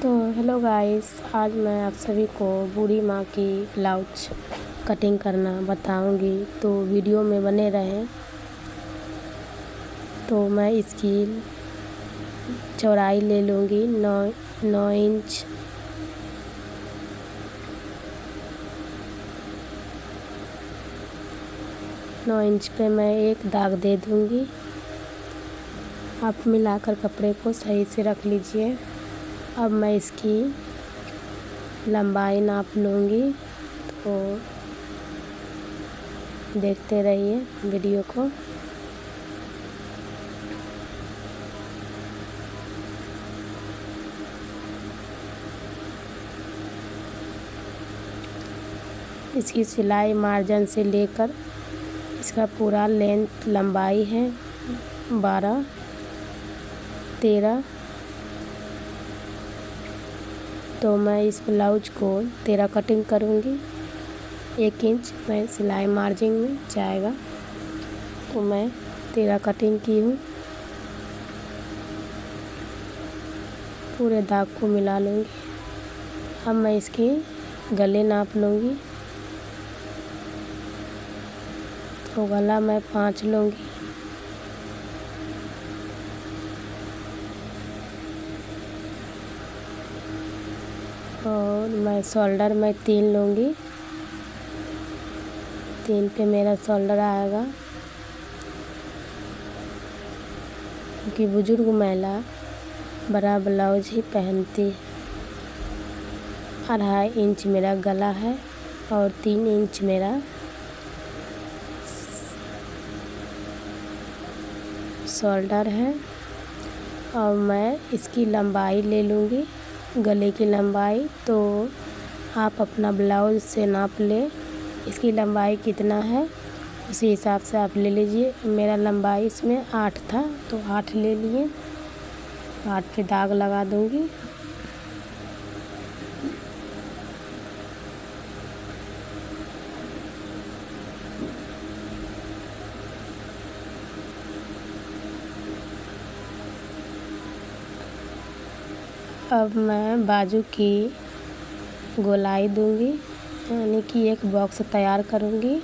तो hello guys, आज मैं आप सभी को बूढ़ी माँ की ब्लाउज कटिंग करना बताऊंगी, तो वीडियो में बने रहें। तो मैं इसकी चौड़ाई ले लूँगी 9 इंच। नौ इंच पे मैं एक दाग दे दूँगी। आप मिलाकर कपड़े को सही से रख लीजिए। अब मैं इसकी लंबाई नाप लूँगी, तो देखते रहिए वीडियो को। इसकी सिलाई मार्जिन से लेकर इसका पूरा लेंथ लंबाई है 12, 13। तो मैं इस ब्लाउज को 13 कटिंग करूँगी। 1 इंच मैं सिलाई मार्जिन में जाएगा, तो मैं 13 कटिंग की हूँ। पूरे दाग को मिला लूँगी। अब मैं इसके गले नाप लूँगी, तो गला मैं 5 लूँगी। और मैं शोल्डर में 3 लूँगी। 3 पे मेरा शोल्डर आएगा, क्योंकि बुजुर्ग महिला बड़ा ब्लाउज ही पहनती है। 2.5 इंच मेरा गला है और 3 इंच मेरा शोल्डर है। और मैं इसकी लंबाई ले लूँगी, गले की लंबाई। तो आप अपना ब्लाउज से नाप लें, इसकी लंबाई कितना है उसी हिसाब से आप ले लीजिए। मेरा लंबाई इसमें 8 था, तो 8 ले लिए। 8 पे दाग लगा दूँगी। अब मैं बाजू की गोलाई दूँगी, यानी कि एक बॉक्स तैयार करूँगी।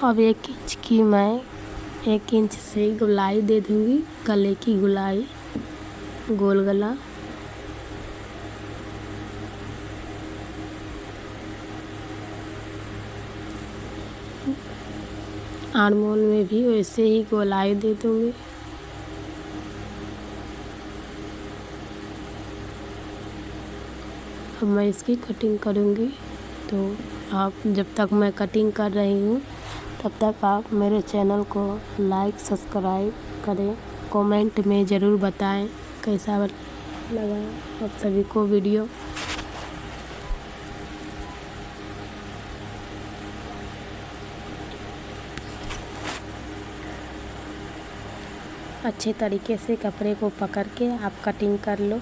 अब 1 इंच की मैं 1 इंच से गोलाई दे दूँगी, गले की गोलाई, गोल गला। आर्मोल में भी वैसे ही गोलाई दे दूँगी। अब मैं इसकी कटिंग करूँगी, तो आप जब तक मैं कटिंग कर रही हूँ तब तक आप मेरे चैनल को लाइक सब्सक्राइब करें। कमेंट में ज़रूर बताएं कैसा लगा आप सभी को वीडियो। अच्छे तरीके से कपड़े को पकड़ के आप कटिंग कर लो।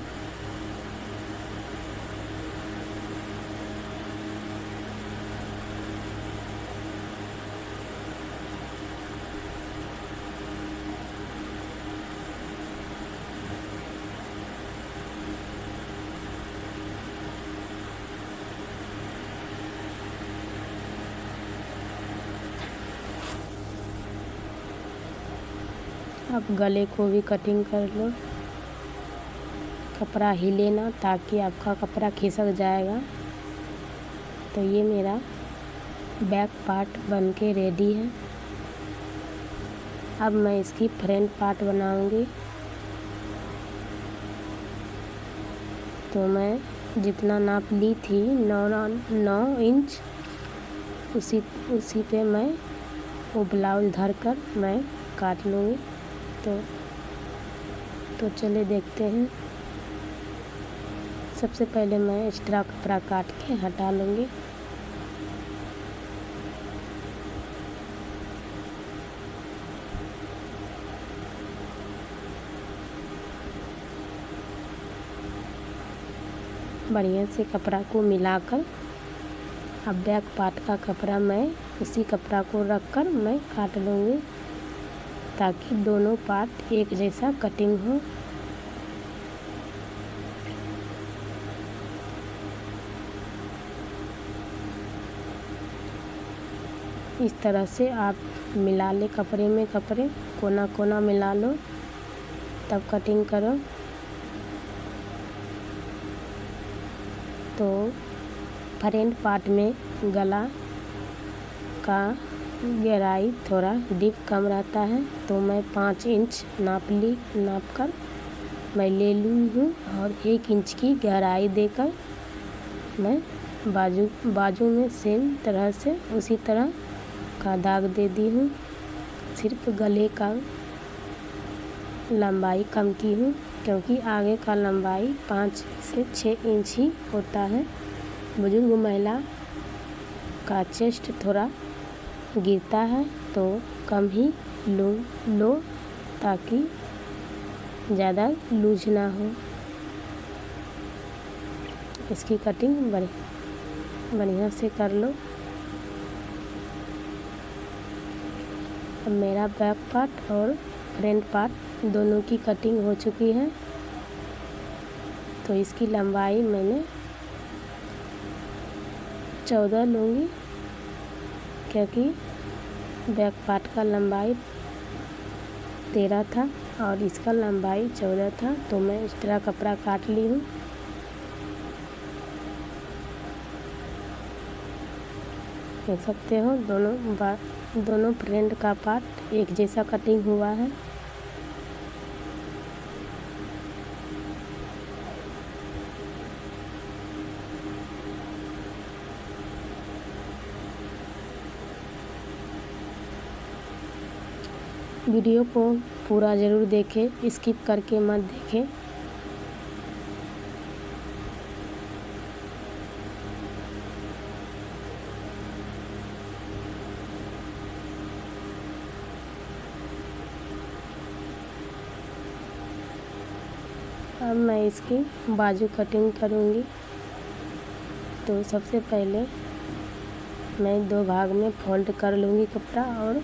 अब गले को भी कटिंग कर लो। कपड़ा हिले ना, ताकि आपका कपड़ा खिसक जाएगा। तो ये मेरा बैक पार्ट बन के रेडी है। अब मैं इसकी फ्रंट पार्ट बनाऊंगी। तो मैं जितना नाप ली थी 9 इंच, उसी पे मैं वो ब्लाउज धर कर मैं काट लूँगी। तो चलिए देखते हैं। सबसे पहले मैं एक्स्ट्रा कपड़ा काट के हटा लूँगी। बढ़िया से कपड़ा को मिलाकर अब बैक पार्ट का कपड़ा मैं उसी कपड़ा को रख कर मैं काट लूँगी ताकि दोनों पार्ट एक जैसा कटिंग हो। इस तरह से आप मिला ले कपड़े में कपड़े, कोना कोना मिला लो तब कटिंग करो। तो फ्रंट पार्ट में गला का गहराई थोड़ा डीप कम रहता है तो मैं 5 इंच नाप कर मैं ले ली हूँ और 1 इंच की गहराई देकर मैं बाजू में सेम तरह से उसी तरह का दाग दे दी हूँ। सिर्फ गले का लंबाई कम की हूँ क्योंकि आगे का लंबाई 5 से 6 इंच ही होता है। बुजुर्ग महिला का चेस्ट थोड़ा गिरता है तो कम ही लो ताकि ज़्यादा लूज ना हो। इसकी कटिंग बढ़िया से कर लो। अब मेरा बैक पार्ट और फ्रंट पार्ट दोनों की कटिंग हो चुकी है तो इसकी लंबाई मैंने 14 लूँगी क्योंकि बैक पार्ट का लंबाई 13 था और इसका लंबाई 14 था तो मैं इस तरह कपड़ा काट ली हूँ। देख सकते हो दोनों फ्रंट का पार्ट एक जैसा कटिंग हुआ है। वीडियो को पूरा ज़रूर देखें, स्किप करके मत देखें। अब मैं इसकी बाजू कटिंग करूँगी तो सबसे पहले मैं 2 भाग में फोल्ड कर लूँगी कपड़ा और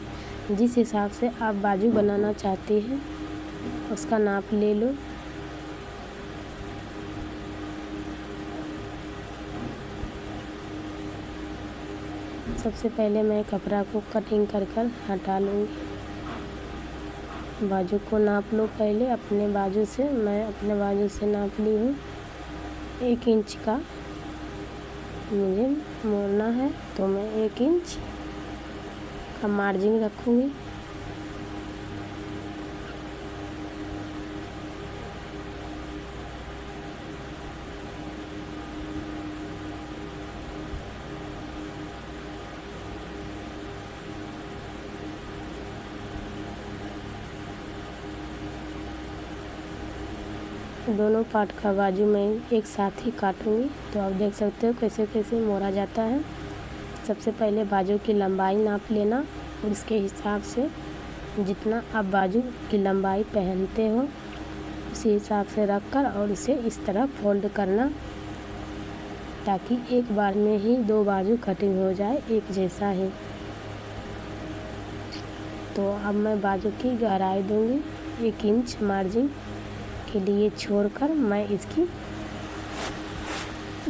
जिस हिसाब से आप बाजू बनाना चाहते हैं उसका नाप ले लो। सबसे पहले मैं कपड़ा को कटिंग कर हटा लूँगी। बाजू को नाप लो पहले अपने बाजू से। मैं अपने बाजू से नाप ली हूँ। 1 इंच का मुझे मोड़ना है तो मैं 1 इंच का मार्जिन रखूँगी। दोनों पार्ट का बाजू मैं एक साथ ही काटूंगी तो आप देख सकते हो कैसे कैसे मोड़ा जाता है। सबसे पहले बाजू की लंबाई नाप लेना और इसके हिसाब से जितना आप बाजू की लंबाई पहनते हो उसी हिसाब से रखकर और इसे इस तरह फोल्ड करना ताकि एक बार में ही 2 बाजू कटिंग हो जाए एक जैसा ही। तो अब मैं बाजू की गहराई दूंगी 1 इंच मार्जिन के लिए छोड़कर मैं इसकी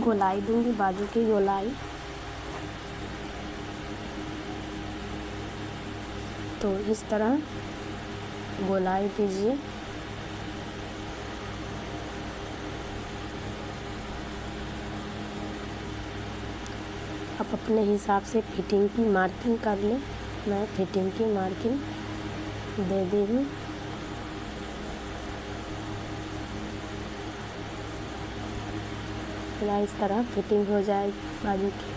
गोलाई दूंगी, बाजू की गोलाई। तो इस तरह गोलाई दीजिए। आप अपने हिसाब से फिटिंग की मार्किंग कर लें। मैं फिटिंग की मार्किंग दे दी हूँ। इस तरह फिटिंग हो जाएगी बाजू की।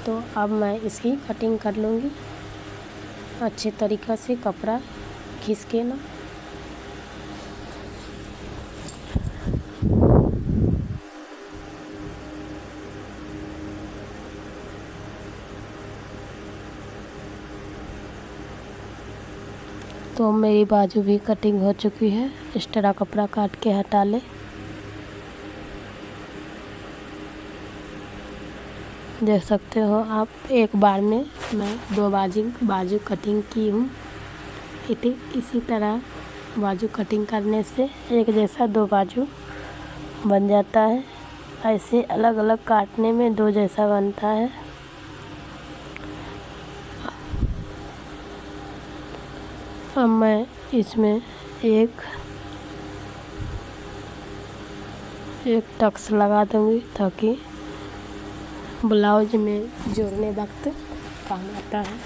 तो अब मैं इसकी कटिंग कर लूँगी अच्छे तरीक़ा से कपड़ा खींच के ना। तो मेरी बाजू भी कटिंग हो चुकी है। इस तरह कपड़ा काट के हटा ले। देख सकते हो आप, एक बार में मैं 2 बाजू कटिंग की हूँ। इसी तरह बाजू कटिंग करने से एक जैसा 2 बाजू बन जाता है। ऐसे अलग अलग काटने में 2 जैसा बनता है। अब मैं इसमें एक टक्स लगा दूँगी ताकि ब्लाउज में जोड़ने वक्त काम आता है।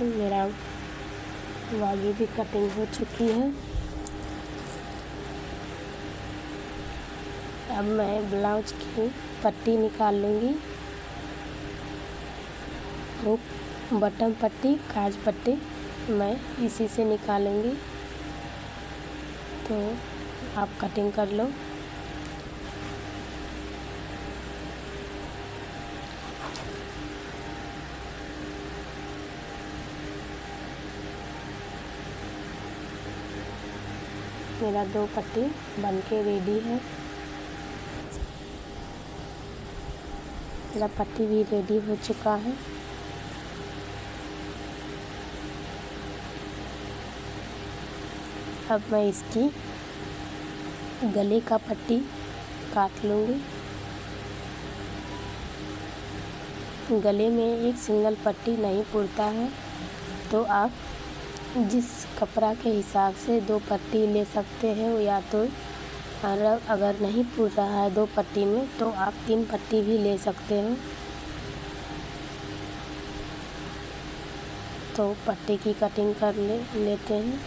मेरा बाजू भी कटिंग हो चुकी है। अब मैं ब्लाउज की पट्टी निकाल लूँगी। हुक, बटन पट्टी, काज पट्टी मैं इसी से निकालूंगी। तो आप कटिंग कर लो। मेरा 2 पट्टी बन के रेडी है। मेरा पट्टी भी रेडी हो चुका है। अब मैं इसकी गले का पट्टी काट लूँगी। गले में एक सिंगल पट्टी नहीं पुरता है, तो आप जिस कपड़ा के हिसाब से 2 पट्टी ले सकते हैं, या तो अगर नहीं पुर रहा है 2 पट्टी में तो आप 3 पट्टी भी ले सकते हैं। तो पट्टी की कटिंग कर लेते हैं।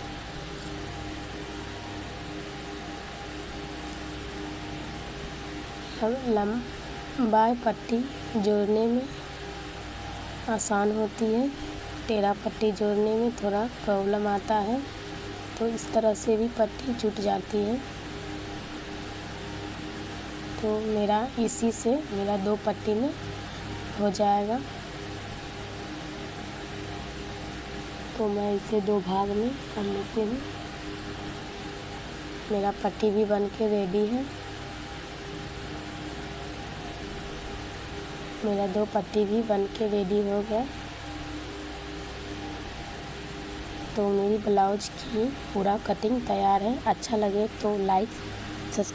अब लंबा पट्टी जोड़ने में आसान होती है, टेढ़ा पट्टी जोड़ने में थोड़ा प्रॉब्लम आता है। तो इस तरह से भी पट्टी जुट जाती है। तो मेरा इसी से मेरा 2 पट्टी में हो जाएगा। तो मैं इसे 2 भाग में कर लेती हूँ। मेरा पट्टी भी बन के रेडी है। मेरा 2 पट्टी भी बन के रेडी हो गया। तो मेरी ब्लाउज की पूरा कटिंग तैयार है। अच्छा लगे तो लाइक, सब्सक्राइब